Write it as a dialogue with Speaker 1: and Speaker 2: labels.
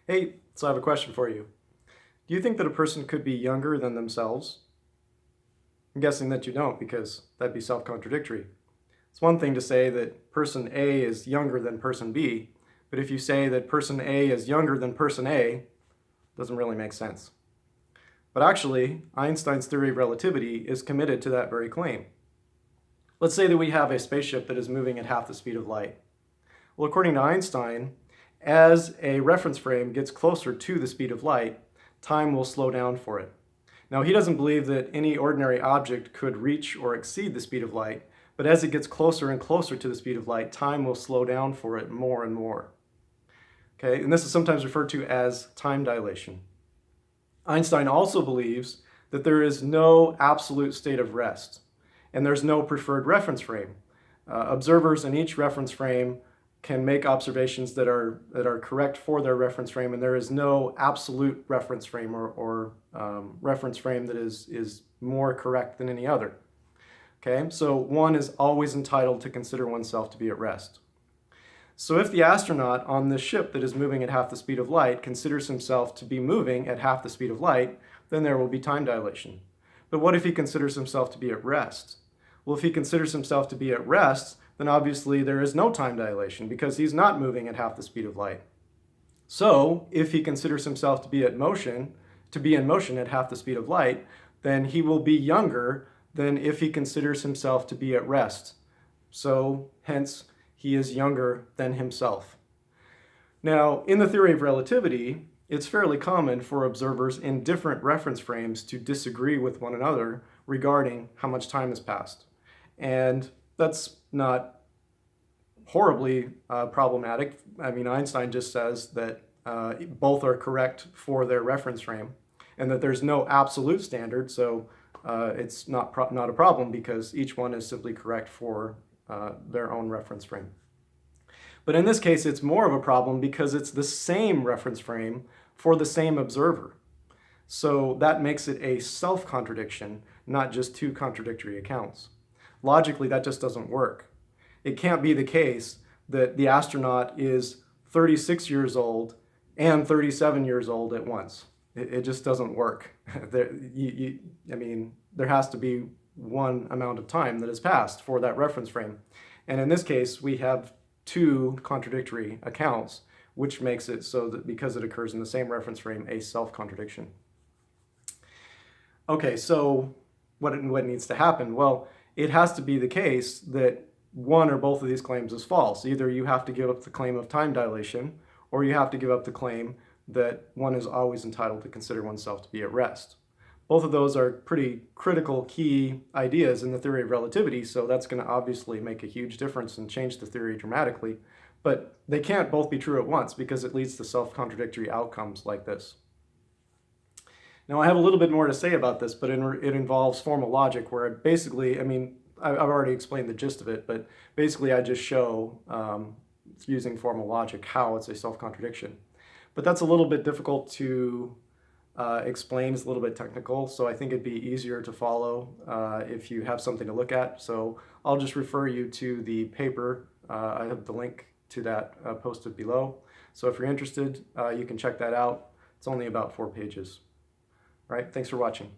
Speaker 1: Hey, so I have a question for you. Do you think that a person could be younger than themselves? I'm guessing that you don't because that'd be self-contradictory. It's one thing to say that person A is younger than person B, but if you say that person A is younger than person A, it doesn't really make sense. But actually, Einstein's theory of relativity is committed to that very claim. Let's say that we have a spaceship that is moving at half the speed of light. Well, according to Einstein, as a reference frame gets closer to the speed of light, time will slow down for it. Now, he doesn't believe that any ordinary object could reach or exceed the speed of light, but as it gets closer and closer to the speed of light, time will slow down for it more and more. Okay, and this is sometimes referred to as time dilation. Einstein also believes that there is no absolute state of rest, and there's no preferred reference frame. Observers in each reference frame can make observations that are correct for their reference frame, and there is no absolute reference frame or reference frame that is more correct than any other. Okay, so one is always entitled to consider oneself to be at rest. So if the astronaut on this ship that is moving at half the speed of light considers himself to be moving at half the speed of light, then there will be time dilation. But what if he considers himself to be at rest? Well, if he considers himself to be at rest, then obviously there is no time dilation because he's not moving at half the speed of light. So if he considers himself to be in motion at half the speed of light, then he will be younger than if he considers himself to be at rest. So hence, he is younger than himself. Now, in the theory of relativity, it's fairly common for observers in different reference frames to disagree with one another regarding how much time has passed. And that's not horribly problematic. I mean, Einstein just says that both are correct for their reference frame and that there's no absolute standard, so it's not a problem because each one is simply correct for their own reference frame. But in this case, it's more of a problem because it's the same reference frame for the same observer. So that makes it a self-contradiction, not just two contradictory accounts. Logically, that just doesn't work. It can't be the case that the astronaut is 36 years old and 37 years old at once. It just doesn't work. I mean, there has to be one amount of time that has passed for that reference frame. And in this case, we have two contradictory accounts, which makes it so that because it occurs in the same reference frame, a self-contradiction. Okay, so what needs to happen? Well, it has to be the case that one or both of these claims is false. Either you have to give up the claim of time dilation, or you have to give up the claim that one is always entitled to consider oneself to be at rest. Both of those are pretty critical key ideas in the theory of relativity, so that's going to obviously make a huge difference and change the theory dramatically. But they can't both be true at once because it leads to self-contradictory outcomes like this. Now, I have a little bit more to say about this, but it involves formal logic where basically, I mean, I've already explained the gist of it, but basically I just show, using formal logic, how it's a self-contradiction. But that's a little bit difficult to explain, it's a little bit technical, so I think it'd be easier to follow if you have something to look at. So I'll just refer you to the paper. I have the link to that posted below. So if you're interested, you can check that out. It's only about 4 pages. All right, thanks for watching.